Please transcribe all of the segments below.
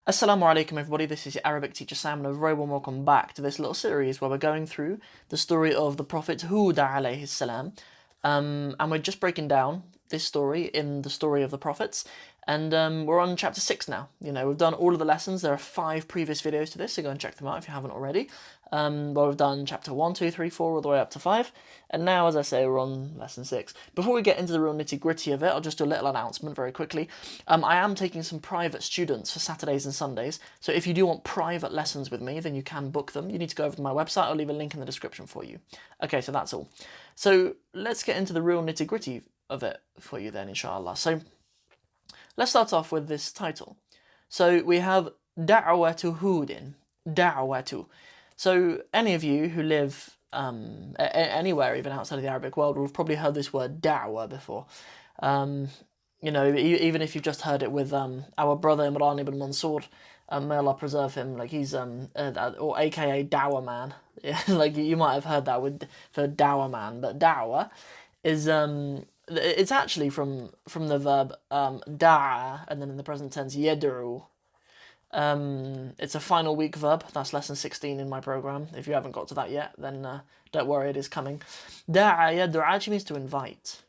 Assalamu alaikum everybody, this is your Arabic teacher Sam and a very warm welcome back to this little series where we're going through the story of the Prophet Hud alayhi salam. And we're just breaking down this story in the story of the prophets, and we're on chapter 6 now. We've done all of the lessons. There are 5 previous videos to this, so go and check them out if you haven't already. Well, we've done chapter 1, 2, 3, 4 all the way up to 5, and now, as I say, we're on lesson 6. Before we get into the real nitty-gritty of it, I'll just do a little announcement very quickly. I am taking some private students for Saturdays and Sundays, so if you do want private lessons with me, then you can book them. You need to go over to my website. I'll leave a link in the description for you. Okay, so that's all. So let's get into the real nitty-gritty of it for you then, inshallah. So let's start off with this title. So we have Da'watu Hudin. Da'watu. So any of you who live anywhere, even outside of the Arabic world, will have probably heard this word da'wah before. Even if you've just heard it with our brother Imran ibn Mansour, may Allah preserve him, like he's or aka Dawah man. Yeah, like you might have heard that for Dawah man, but da'wah is it's actually from the verb da'a, and then in the present tense yad'u. It's a final week verb. That's lesson 16 in my program. If you haven't got to that yet, then don't worry, it is coming. Da'a yad'u actually means to invite.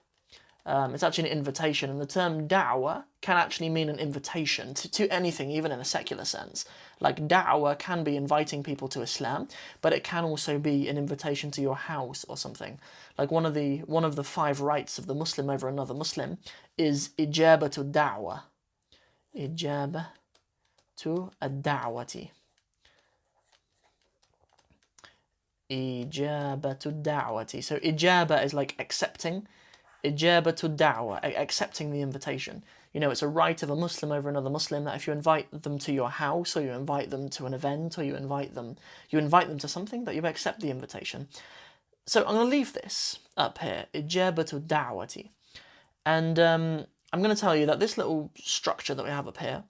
It's actually an invitation, and the term da'wah can actually mean an invitation to anything, even in a secular sense. Like da'wah can be inviting people to Islam, but it can also be an invitation to your house or something. Like one of the 5 rights of the Muslim over another Muslim is ijabatu da'wah. Ijabatu ad-da'wati. Ijabatu da'wati. So ijaba is like accepting. Ijabatu da'wah, accepting the invitation. It's a right of a Muslim over another Muslim that if you invite them to your house, or you invite them to an event, or you invite them to something, that you accept the invitation. So I'm going to leave this up here, ijabatu da'wati, and I'm going to tell you that this little structure that we have up here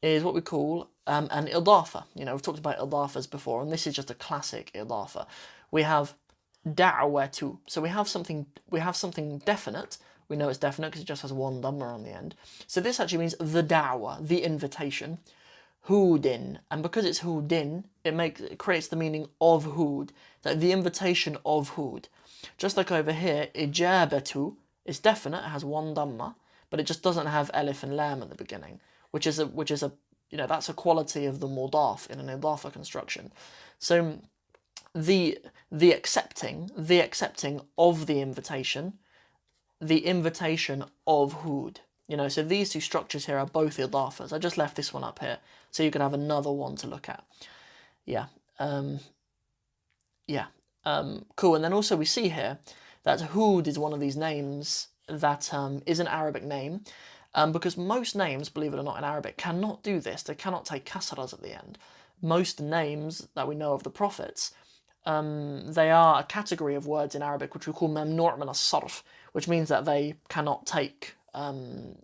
is what we call an idafa. We've talked about idafas before, and this is just a classic idafa. We have da'watu. So we have something definite. We know it's definite because it just has one dhamma on the end. So this actually means the da'wah, the invitation. Hudin, and because it's Hudin, it creates the meaning of Hud, like the invitation of Hud. Just like over here, ijabatu is definite, it has one dhamma, but it just doesn't have alif and lam at the beginning, which is a that's a quality of the mudaf in an idafa construction. So the accepting of the invitation of Hud. So these 2 structures here are both idafas. I just left this one up here so you can have another one to look at. Cool. And then also we see here that Hud is one of these names that is an Arabic name, because most names, believe it or not, in Arabic cannot do this. They cannot take kasras at the end. Most names that we know of the prophets, they are a category of words in Arabic which we call mamnu' min as-sarf, which means that they cannot take kasra,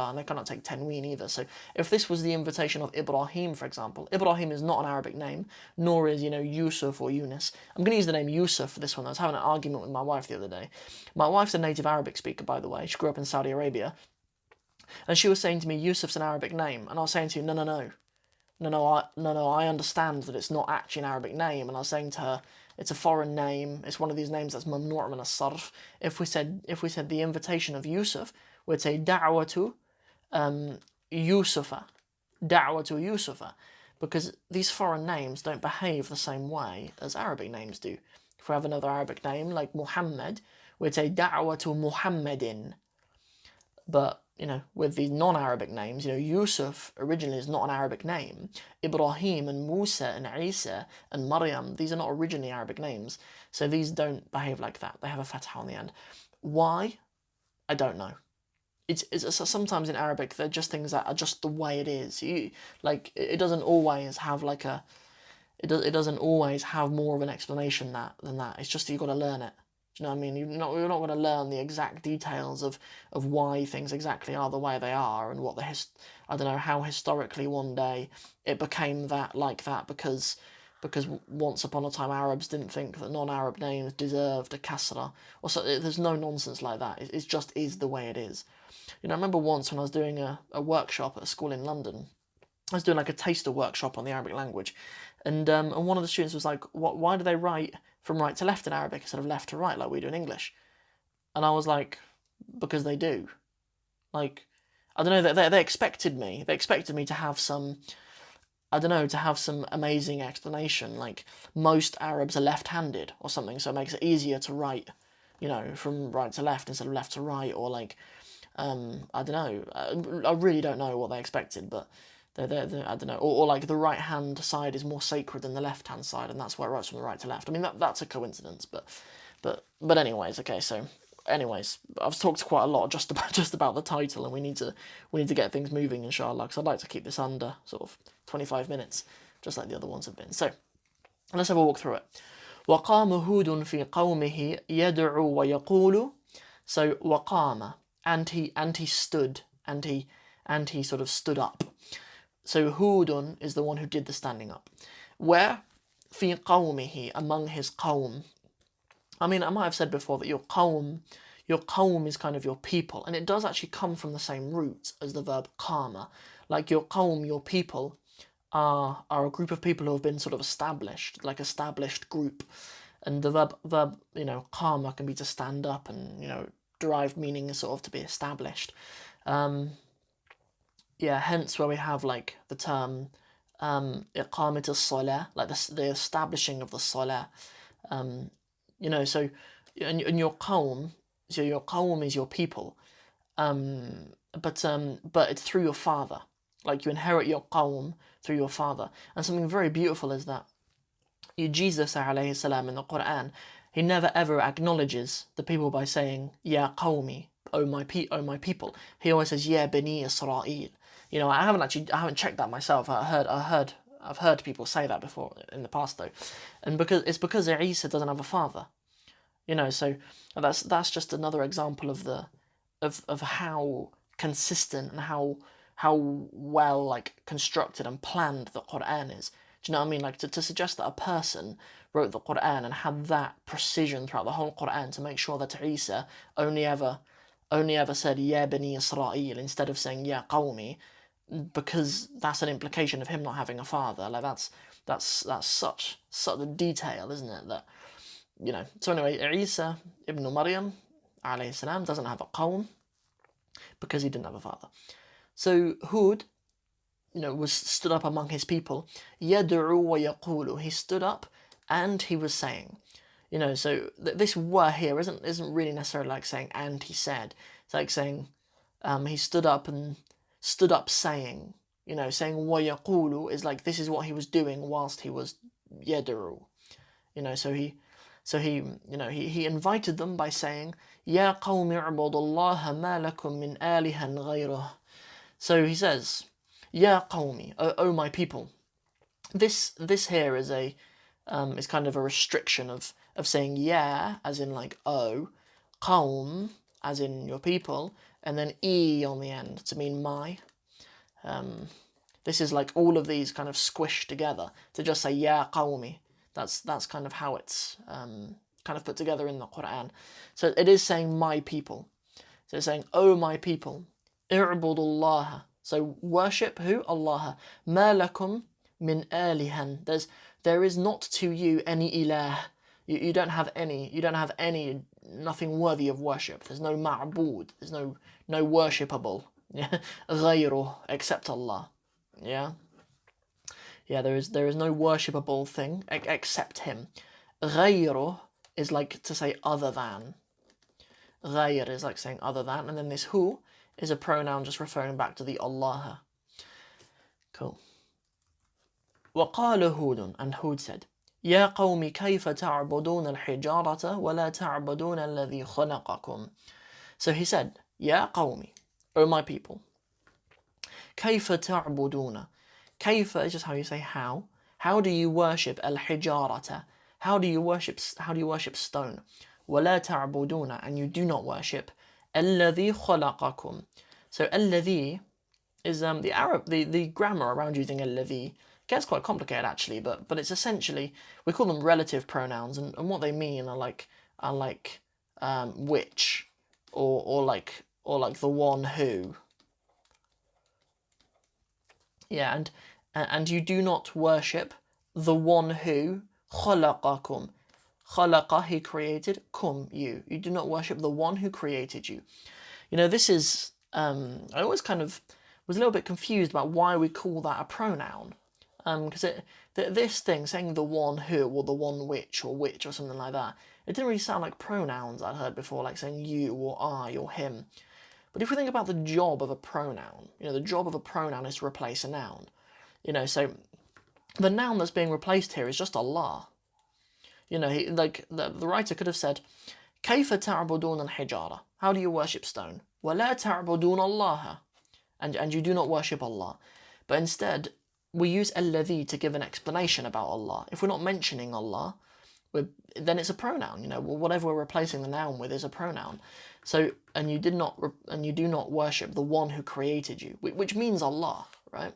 and they cannot take tanween either. So if this was the invitation of Ibrahim, for example, Ibrahim is not an Arabic name, nor is Yusuf or Yunus. I'm going to use the name Yusuf for this one. I was having an argument with my wife the other day. My wife's a native Arabic speaker, by the way. She grew up in Saudi Arabia, and she was saying to me, Yusuf's an Arabic name, and I was saying to her, No, I understand that it's not actually an Arabic name. And I was saying to her, it's a foreign name. It's one of these names that's mamnu' min as-sarf. If we said the invitation of Yusuf, we'd say da'watu Yusufa. Da'watu Yusufa. Because these foreign names don't behave the same way as Arabic names do. If we have another Arabic name like Muhammad, we'd say da'watu Muhammadin. But with these non-Arabic names, Yusuf originally is not an Arabic name. Ibrahim and Musa and Isa and Maryam, these are not originally Arabic names. So these don't behave like that. They have a fatha on the end. Why? I don't know. It's sometimes in Arabic, they're just things that are just the way it is. It doesn't always have it doesn't always have more of an explanation than that. It's just you've got to learn it. Do you know what I mean? You're not going to learn the exact details of why things exactly are the way they are, and what I don't know how historically one day it became like that because once upon a time Arabs didn't think that non-Arab names deserved a kasra, or so. There's no nonsense like that. It just is the way it is. I remember once when I was doing a workshop at a school in London, I was doing like a taster workshop on the Arabic language, and one of the students was like, why do they write from right to left in Arabic instead of left to right like we do in English? And I was like, because they do. Like, I don't know, they expected me to have some, I don't know, to have some amazing explanation, like most Arabs are left-handed or something, so it makes it easier to write, from right to left instead of left to right, or like, I don't know, I really don't know what they expected, but I don't know, or like the right-hand side is more sacred than the left-hand side, and that's why it writes from the right to left. I mean, that's a coincidence, but anyways, okay, so anyways, I've talked quite a lot just about the title, and we need to get things moving, inshallah, because I'd like to keep this under sort of 25 minutes, just like the other ones have been. So let's have a walk through it. وقام هود في قومه يدعو ويقول. So وقام, and he stood, and he sort of stood up. So Hudun is the one who did the standing up. Where? في قومه, among his qawm. I mean, I might have said before that your qawm is kind of your people, and it does actually come from the same root as the verb qama. Like your qawm, your people, are a group of people who have been sort of established, like established group. And the verb qama can be to stand up, and derived meaning is sort of to be established. Hence where we have like the term iqamat as-salah, like the establishing of the salah. So in your qawm, so your qawm is your people, but it's through your father. Like you inherit your qawm through your father. And something very beautiful is that Jesus alayhi salam in the Quran, he never ever acknowledges the people by saying Ya qawmi, oh my people. He always says Ya bani Israel. I haven't checked that myself. I've heard people say that before in the past though, and because Isa doesn't have a father, so that's just another example of how consistent and how well like constructed and planned the Quran is. Do you know what I mean? Like to suggest that a person wrote the Quran and had that precision throughout the whole Quran to make sure that Isa only ever said Ya bani Israel instead of saying Ya qawmi, because that's an implication of him not having a father. Like that's such a detail, isn't it? That So anyway, Isa ibn Maryam alayhi salam doesn't have a qawm because he didn't have a father. So Hud, was stood up among his people. Yad'u wa yaqulu. He stood up and he was saying. So this were here isn't really necessarily like saying and he said. It's like saying he stood up saying. Saying wa yaqulu is like this is what he was doing whilst he was yad'u. So he invited them by saying, Ya qawmi u'budullaha ma lakum min alihan ghayruh. So he says, Ya qawmi, oh my people. This here is is kind of a restriction of saying ya as in like oh, qawm as in your people, and then e on the end to mean my. This is like all of these kind of squished together to just say ya qawmi. That's kind of how it's kind of put together in the Quran. So it is saying my people. So it's saying, oh my people, i'budullaha. So worship who? Allah. Ma lakum min alihan. There is not to you any ilah. You don't have any, nothing worthy of worship. There's no ma'bud. There's no worshipable. Ghayruh, except Allah. Yeah. Yeah, there is no worshipable thing except him. Ghayruh is like to say other than. Ghayr is like saying other than, and then this hu is a pronoun just referring back to the Allah. Cool. وقال هود, and Hud said, يا قوم كيف تعبدون الحجارة ولا تعبدون الذي خلقكم. So he said, يا قومي, O my people, كيف تعبدون. كيف is just how you say how. How do you worship الحجارة? How do you worship stone? ولا تعبدون, and you do not worship الذي خلقكم. So الذي is the grammar around using الذي gets quite complicated actually, but it's essentially, we call them relative pronouns, and what they mean are like which or like the one who. Yeah, and you do not worship the one who خلقكم. خلق, he created, kum, you. You do not worship the one who created you. You know, this is, I always kind of was a little bit confused about why we call that a pronoun. Because this thing, saying the one who, or the one which, or something like that, it didn't really sound like pronouns I'd heard before, like saying you, or I, or him. But if we think about the job of a pronoun, you know, the job of a pronoun is to replace a noun. You know, so the noun that's being replaced here is just Allah. You know, like the writer could have said, كيف تعبدون الحجارة? How do you worship stone? ولا تعبدون الله. And you do not worship Allah. But instead, we use الذي to give an explanation about Allah. If we're not mentioning Allah, then it's a pronoun. You know, whatever we're replacing the noun with is a pronoun. So, and you do not worship the one who created you, which means Allah, right?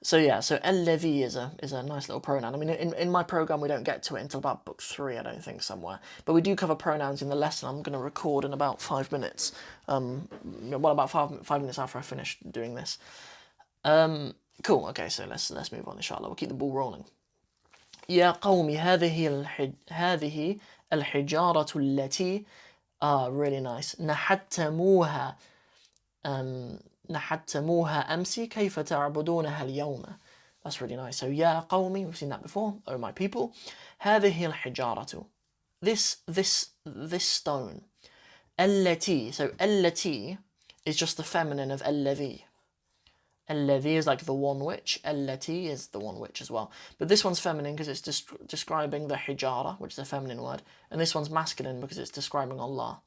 So yeah, so الذي is a nice little pronoun. I mean, in my program we don't get to it until about book 3, I don't think, somewhere. But we do cover pronouns in the lesson I'm going to record in about 5 minutes. Well, about 5 minutes after I finish doing this. Cool. Okay, so let's move on. Inshallah, we'll keep the ball rolling. يا قوم هذه الحجارة التي really nice نحتموها نحتموها أمس كيف تعبدونها اليوم. That's really nice. So يا قومي, we've seen that before. Oh my people. هذه الحجارة. This stone. التي. So التي is just the feminine of الذي. الذي is like the one which. التي is the one which as well. But this one's feminine because it's describing the hijara, which is a feminine word. And this one's masculine because it's describing Allah.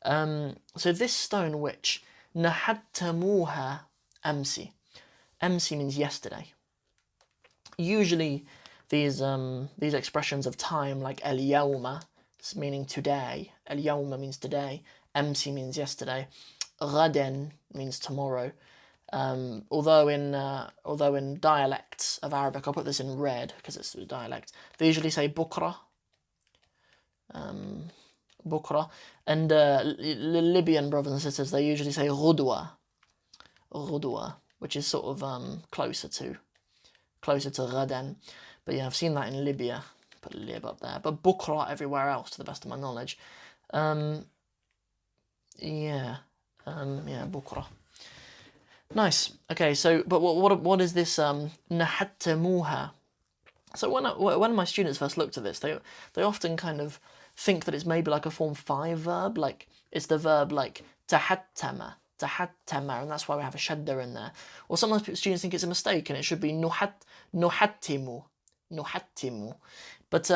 So this stone which نحتموها أمسي. أمسي means yesterday. Usually these expressions of time, like اليوم meaning today, اليوم means today, أمسي means yesterday, غدا means tomorrow. Although in dialects of Arabic, I'll put this in red because it's a dialect, they usually say بكرة. Bukra, and Libyan brothers and sisters, they usually say غدوة, which is sort of closer to غدا. But yeah, I've seen that in Libya. Put a lib up there. But Bukra everywhere else, to the best of my knowledge. Bukra. Nice. Okay, so but what is this نحتموها? So when my students first looked at this, they often kind of think that it's maybe like a form 5 verb, like it's the verb like tahattama, and that's why we have a shadda in there. Or sometimes students think it's a mistake and it should be nuhattimu. But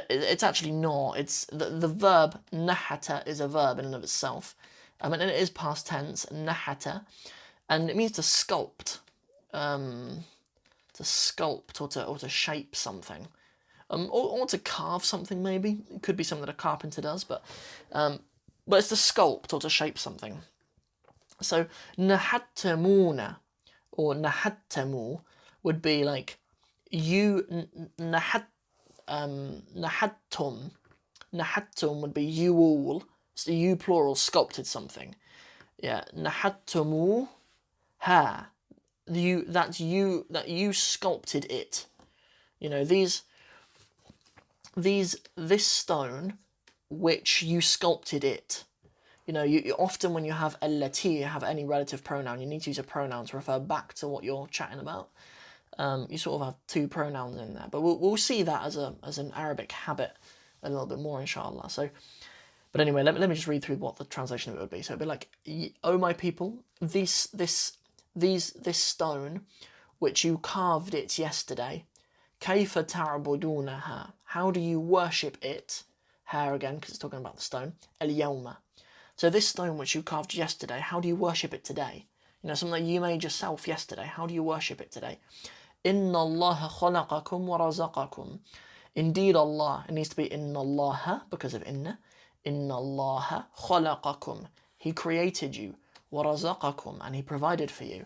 it's actually not. It's the verb nahata is a verb in and of itself, and it is past tense, nahata, and it means to sculpt, or to shape something. Or to carve something, maybe. It could be something that a carpenter does, but it's to sculpt or to shape something. So nahattamuna or nahattamu would be like you nahattum would be you all. So you plural sculpted something. Yeah, nahattamu ha. That you sculpted it. You know, this stone, which you sculpted it. You know, you often when you have allati, you have any relative pronoun, you need to use a pronoun to refer back to what you're chatting about. You sort of have 2 pronouns in there, but we'll see that as an Arabic habit a little bit more, inshallah. So, but anyway, let me just read through what the translation of it would be. So it'd be like, "O my people, this stone, which you carved it yesterday, كيف تعبدونها? How do you worship it?" Here again, because it's talking about the stone. اليوم. So this stone which you carved yesterday, how do you worship it today? You know, something that you made yourself yesterday. How do you worship it today? إن الله خلقكم ورزقكم. Indeed Allah, it needs to be إن الله because of إن. إن الله خلقكم. He created you. ورزقكم, and He provided for you.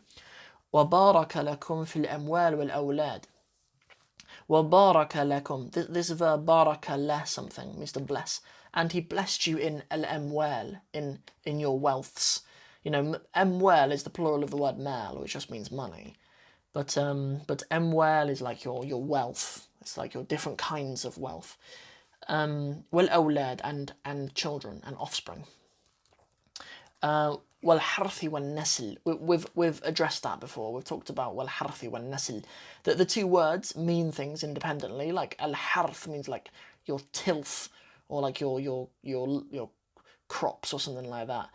وبارك لكم في الأموال والأولاد. وبارك لكم. This verb بارك له something means to bless, and He blessed you in al-amwal, in your wealths. You know, amwal is the plural of the word mal, which just means money. But amwal is like your wealth. It's like your different kinds of wealth. والأولاد and children and offspring. والحرث والنسل. We've addressed that before. We've talked about والحرث والنسل. That the two words mean things independently. Like al-harth means like your tilth, or like your crops or something like that.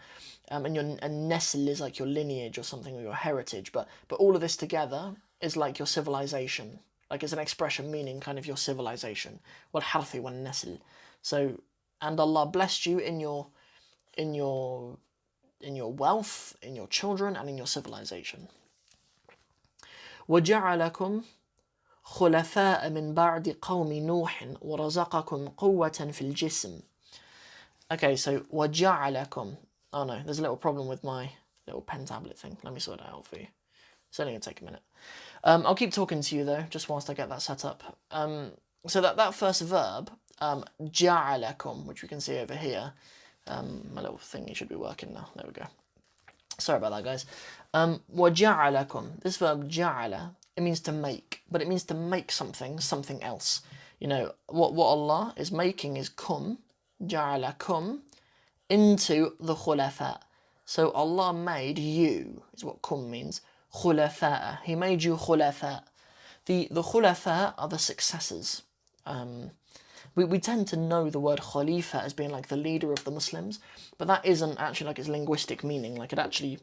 And nesl is like your lineage or something, or your heritage. But all of this together is like your civilization. Like it's an expression meaning kind of your civilization. والحرث والنسل. So, and Allah blessed you in your wealth, in your children, and in your civilization. وَجَعَلَكُمْ خُلَفَاءَ مِنْ بَعْدِ قَوْمِ نُوحٍ وَرَزَقَكُمْ قُوَّةً فِي الْجِسْمِ. Okay, so وَجَعَلَكُمْ. Oh no, there's a little problem with my little pen tablet thing. Let me sort it out for you. It's only going to take a minute. I'll keep talking to you though, just whilst I get that set up. So that first verb, جَعَلَكُمْ, which we can see over here, my little thingy should be working now. There we go. Sorry about that, guys. وَجَعَلَكُمْ. This verb جَعَلَ, it means to make, but it means to make something else. You know, what Allah is making is kum, جَعَلَكُمْ, into the khulafa. So Allah made you, is what kum means. Khulafa. He made you khulafa. The khulafa are the successors. We tend to know the word khalifa as being like the leader of the Muslims, but that isn't actually like its linguistic meaning. Like it actually,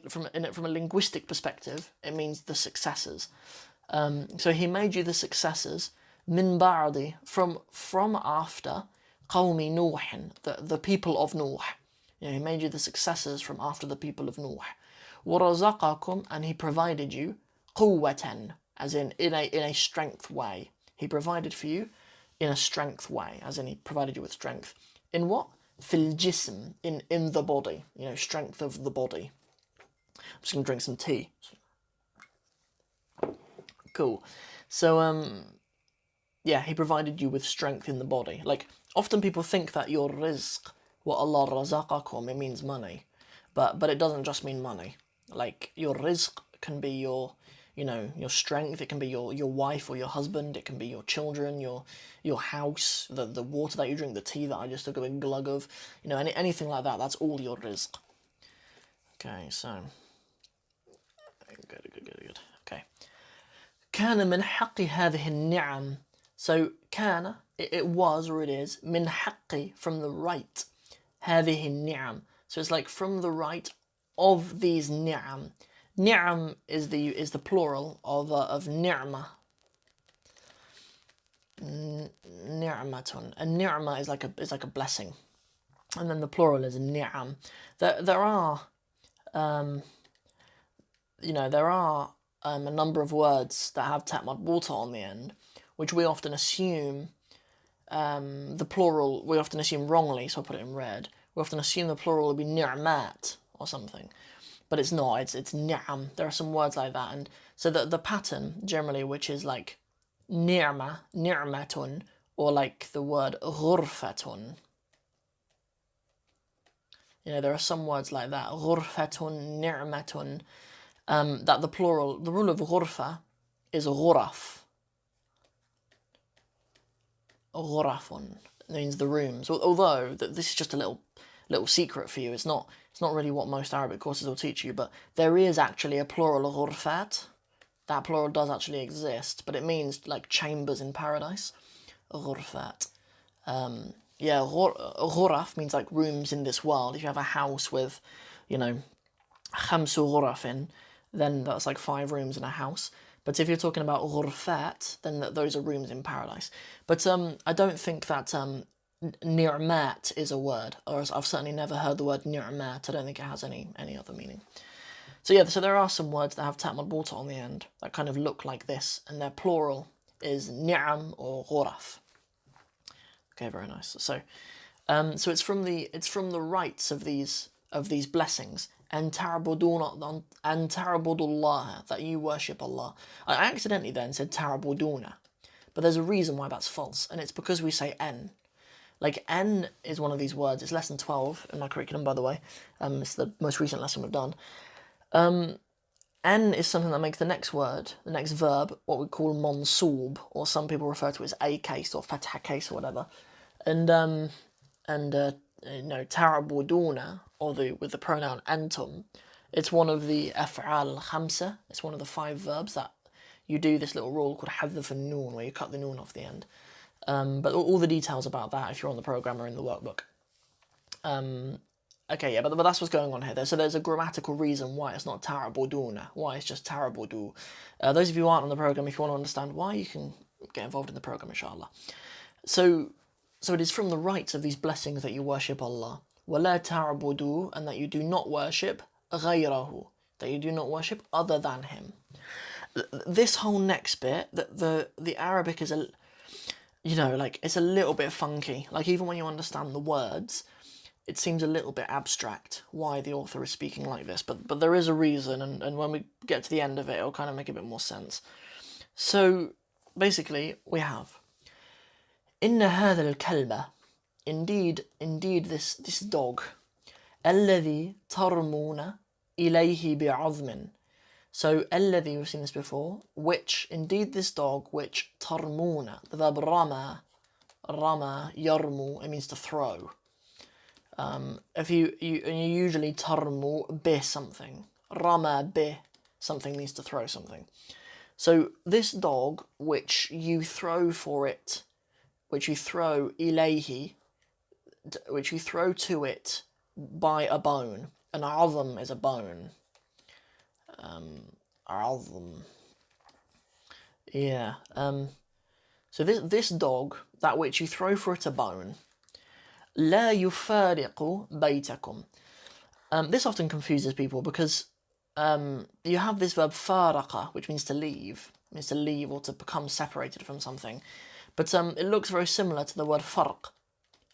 from a linguistic perspective, it means the successors. So he made you the successors, min ba'di, from after, qawmi Nuh, the people of Nuh. You know, he made you the successors from after the people of Nuh. وَرَزَقَكُمْ, and he provided you, quwwatan, as in a strength way. He provided for you in a strength way, as in he provided you with strength. In what? Fil jism, in the body. You know, strength of the body. I'm just going to drink some tea. Cool. So, yeah, he provided you with strength in the body. Like, often people think that your rizq, what Allah razaqakum, it means money. But it doesn't just mean money. Like, your rizq can be your strength. It can be your wife or your husband. It can be your children, your house, the water that you drink, the tea that I just took a big glug of. You know, anything like that. That's all your rizq. Okay, so good. Okay. كان من حق هذه النعم. So كان, it was or it is, من حق, from the right, هذه النعم. So it's like from the right of these ni'am. Ni'am is the plural of ni'mah. Ni'matun. A ni'mah is like a blessing, and then the plural is ni'am. There are a number of words that have ta madbuta on the end, which we often assume the plural. We often assume wrongly, so I put it in red. We often assume the plural would be ni'mat or something. But it's not, it's ni'am. There are some words like that. And so the pattern, generally, which is like ni'ma, ni'matun, or like the word ghurfatun. You know, there are some words like that. Ghurfatun, ni'matun. That the rule of ghurfa is ghuraf. Ghurafun. It means the rooms. Although, this is just a little secret for you. It's not really what most Arabic courses will teach you, but there is actually a plural of ghurfat. That plural does actually exist, but it means like chambers in paradise. Ghurfat. Yeah, ghuraf means like rooms in this world. If you have a house with, khamsu ghurafin, then that's like 5 rooms in a house. But if you're talking about ghurfat, then those are rooms in paradise. But I don't think that ni'mat is a word, or I've certainly never heard the word ni'mat. I don't think it has any other meaning. So yeah, so there are some words that have ta madbuta on the end that kind of look like this, and their plural is ni'am or ghuraf. Okay, very nice. So it's from the rights of these blessings, and ta'budullah, that you worship Allah. I accidentally then said ta'buduna, but there's a reason why that's false, and it's because we say n. Like N is one of these words. It's lesson 12 in my curriculum, by the way. It's the most recent lesson we've done. N is something that makes the next word, the next verb, what we call mansoob, or some people refer to it as a case or fatha case or whatever. And ta'buduna, or with the pronoun antum, it's one of the af'al khamsa. It's one of the 5 verbs that you do this little rule called hadf an-noon, where you cut the noon off the end. But all the details about that, if you're on the program, are in the workbook. Okay, yeah, but that's what's going on here. So there's a grammatical reason why it's not ta'buduna, why it's just ta'budu. Those of you who aren't on the program, if you want to understand why, you can get involved in the program, inshallah. So it is from the rights of these blessings that you worship Allah. وَلَا تَعْبُدُوا, and that you do not worship غَيْرَهُ, that you do not worship other than Him. This whole next bit, the Arabic is it's a little bit funky. Like, even when you understand the words, it seems a little bit abstract why the author is speaking like this, but there is a reason, and when we get to the end of it, it'll kind of make a bit more sense. So, basically, we have إن هذا الكلب, indeed this dog, الذي ترمون إليه بعظم. So, الذي, we've seen this before, which, indeed this dog, which ترمون, the verb rama, yarmu, it means to throw. If you usually tarmu bi something, rama bi something means to throw something. So this dog, which you throw for it, which you throw ilayhi, which you throw to it by a bone. An azam is a bone. Azam. Yeah. So this dog, that which you throw for it a bone, لا يفارق بيتكم. This often confuses people because you have this verb faraqa, which means to leave, or to become separated from something. But it looks very similar to the word farq.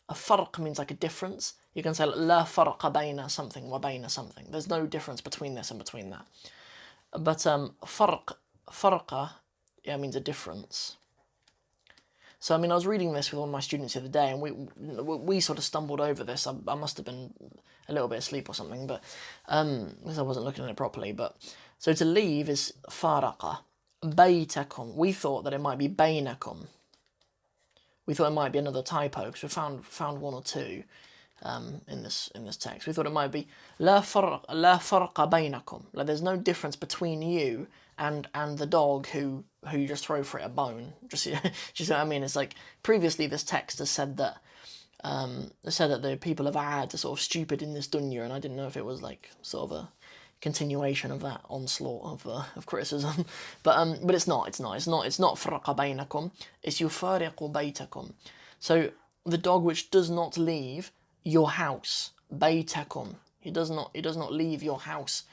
A farq means like a difference. You can say لا فرق بين something وبين something. There's no difference between this and between that. But farqa, yeah, means a difference. So, I mean, I was reading this with one of my students the other day, and we sort of stumbled over this. I must have been a little bit asleep or something, but because I wasn't looking at it properly. But so to leave is faraqa. Baytakum. We thought that it might be bainakum. We thought it might be another typo because we found one or two in this text. We thought it might be la farqa bainakum. Like, there's no difference between you and the dog who you just throw for it a bone. Just what I mean. It's like previously this text has said that the people of Ad are sort of stupid in this dunya, and I didn't know if it was like sort of a continuation of that onslaught of criticism, but it's not farqa bainakum. It's yufariqu baytakum. So the dog which does not leave your house, baytakum. He does not leave your house.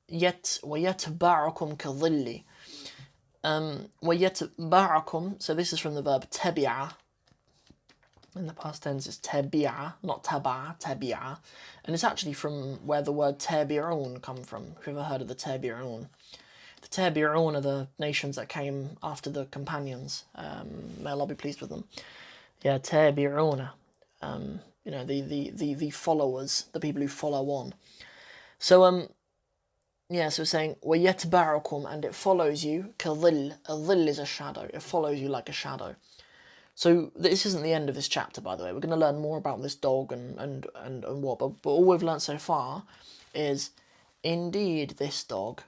وَيَتْبَعُكُمْ كَظِلِّ. وَيَتْبَعُكُمْ, so this is from the verb tabi'a. In the past tense it's tabi'a, not taba'a, tabi'a. And it's actually from where the word tabi'un come from. Have you ever heard of the tabi'un? The tabi'un are the nations that came after the companions. May Allah be pleased with them. Yeah, tabi'una. The followers, the people who follow on. So so it's saying وَيَتْبَعُكُمْ, and it follows you كَظِلْ. A dhil is a shadow. It follows you like a shadow. So this isn't the end of this chapter, by the way. We're going to learn more about this dog and what, but all we've learned so far is indeed this dog,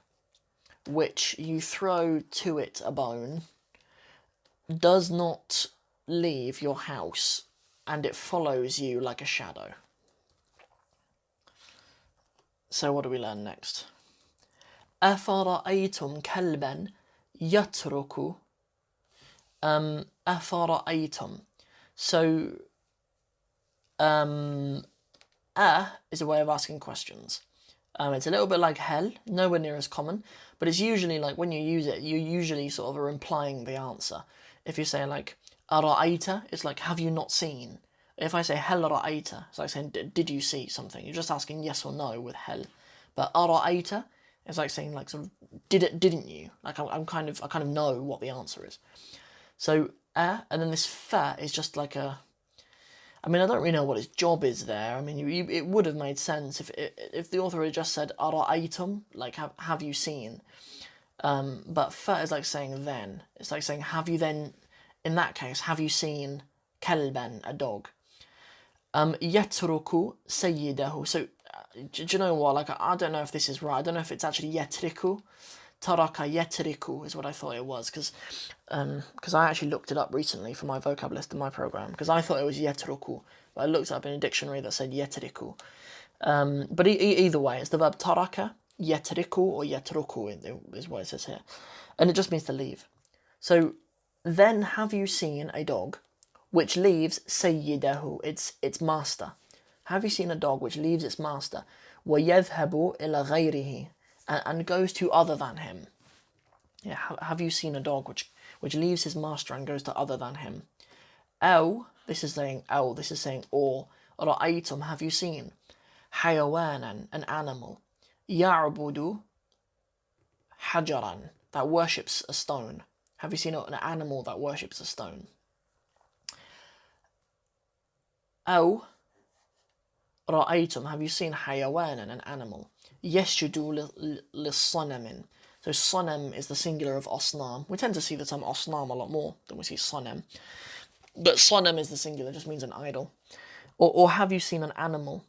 which you throw to it a bone, does not leave your house, and it follows you like a shadow. So what do we learn next? أَفَرَأَيْتُمْ كَلْبًا يَتْرُكُ. أَفَرَأَيْتُمْ. So, is a way of asking questions. It's a little bit like hell, nowhere near as common, but it's usually like when you use it, you usually sort of are implying the answer. If you say like, أَرَأَيْتَ, it's like, have you not seen? If I say hel ra'ayta, it's like saying, did you see something? You're just asking yes or no with hel. But ara'ayta, it's like saying like sort of didn't you? Like I kind of know what the answer is. So and then this fa is just like a... I mean, I don't really know what his job is there. I mean, it would have made sense if the author had just said ara'aytum, like have you seen? But fa is like saying then. It's like saying have you then? In that case, have you seen kalban, a dog? Yatruku sayyidahu. So, do you know what? Like, I don't know if this is right. I don't know if it's actually yatriku. Taraka yatriku is what I thought it was, because I actually looked it up recently for my vocab list in my program, because I thought it was yatruku, but I looked up in a dictionary that said yatriku. But either way, it's the verb taraka, yatriku, or yatruku is what it says here, and it just means to leave. So, then have you seen a dog which leaves sayyidahu, its master? Have you seen a dog which leaves its master? وَيَذْهَبُ إِلَى غَيْرِهِ, and goes to other than him. Yeah, have you seen a dog which leaves his master and goes to other than him? أو, this is saying or. رَأَيْتُمْ, have you seen? حَيَوَانًا, an animal. يَعْبُدُ حَجَرًا, that worships a stone. Have you seen an animal that worships a stone? أو رأيتم, have you seen حيوانا, an animal? يسجد للصنم. So صنم is the singular of asnam. We tend to see the term asnam a lot more than we see صنم. But صنم is the singular, just means an idol. Or have you seen an animal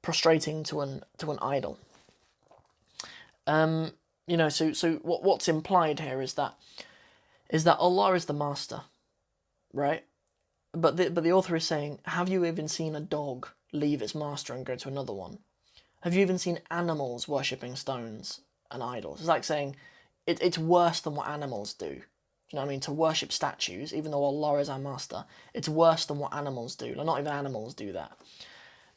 prostrating to an idol? You know, so what's implied here is that Allah is the master, right? But the author is saying, have you even seen a dog leave its master and go to another one? Have you even seen animals worshipping stones and idols? It's like saying it's worse than what animals do. Do you know what I mean? To worship statues, even though Allah is our master, it's worse than what animals do. Like, not even animals do that.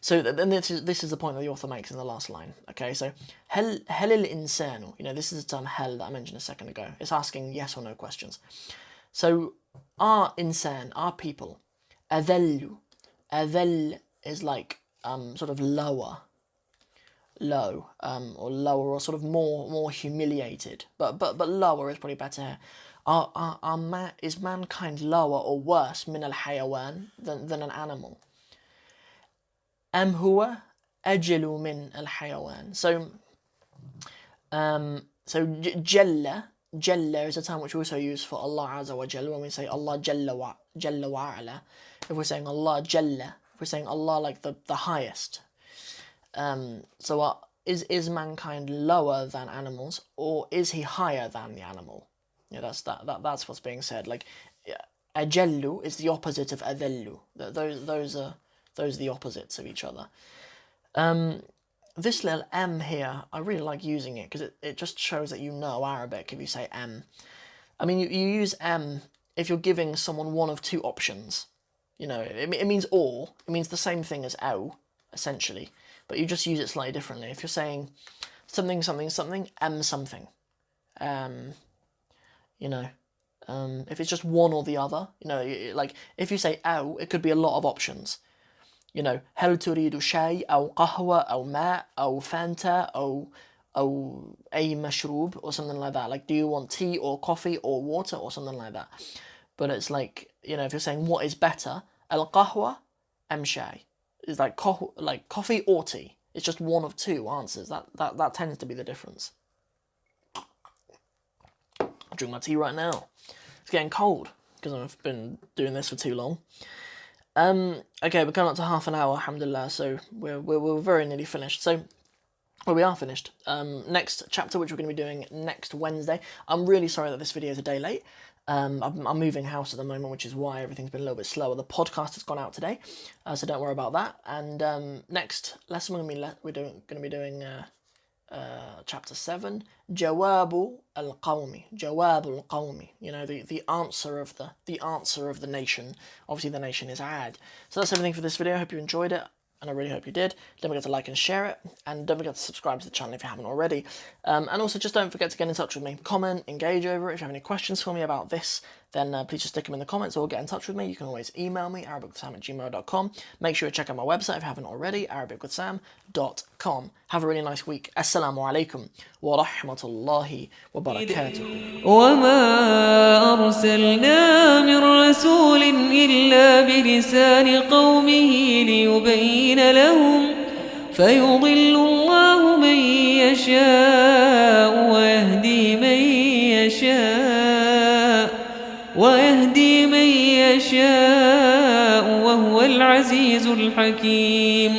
So then this is the point that the author makes in the last line. Okay, so هل الإنسان, you know, this is the term hel that I mentioned a second ago. It's asking yes or no questions. So our insan, our people, أذل is like sort of low, or lower, or sort of more humiliated. But lower is probably better here. Is mankind lower or worse من الحيوان than an animal? أم هو أجل من الحيوان. So Jalla is a term which we also use for Allah Azza wa Jalla when we say Allah Jalla wa Ala. If we're saying Allah Jalla, if we're saying Allah like the highest. So is mankind lower than animals, or is he higher than the animal? Yeah, that's what's being said. Like, Ajallu is the opposite of Adallu. Those are the opposites of each other. This little M here, I really like using it because it just shows that you know Arabic if you say M. I mean, you use M if you're giving someone one of two options. You know, it means or. It means the same thing as O, essentially. But you just use it slightly differently. If you're saying something, something, something, M something. You know, if it's just one or the other, you know, like if you say O, it could be a lot of options. You know, هل تريد شاي أو قهوة أو ماء أو فانتا أو أي مشروب, or something like that. Like, do you want tea or coffee or water or something like that? But it's like, you know, if you're saying what is better, القهوة أم شاي, it's like coffee or tea. It's just one of two answers. That tends to be the difference. I'll drink my tea right now. It's getting cold because I've been doing this for too long. Okay, we're coming up to half an hour, alhamdulillah, so we're very nearly finished. So, well, we are finished. Next chapter, which we're going to be doing next Wednesday. I'm really sorry that this video is a day late. I'm moving house at the moment, which is why everything's been a little bit slower. The podcast has gone out today, so don't worry about that. And next lesson we're going to be doing chapter 7, Jawabu al-Qawmi. Jawabu al-Qawmi. You know, the answer of the nation. Obviously the nation is Ad. So that's everything for this video. I hope you enjoyed it, and I really hope you did. Don't forget to like and share it, and don't forget to subscribe to the channel if you haven't already. And also just don't forget to get in touch with me. Comment, engage over it. If you have any questions for me about this then please just stick them in the comments or get in touch with me. You can always email me, ArabicwithSam@gmail.com. Make sure to check out my website if you haven't already, ArabicwithSam.com. Have a really nice week. Assalamu alaikum wa rahmatullahi wa barakatuh. وما أرسلنا من رسول إلا بلسان قومه ليبين لهم فيضل الله من يشاء ويهدي من يشاء وهو العزيز الحكيم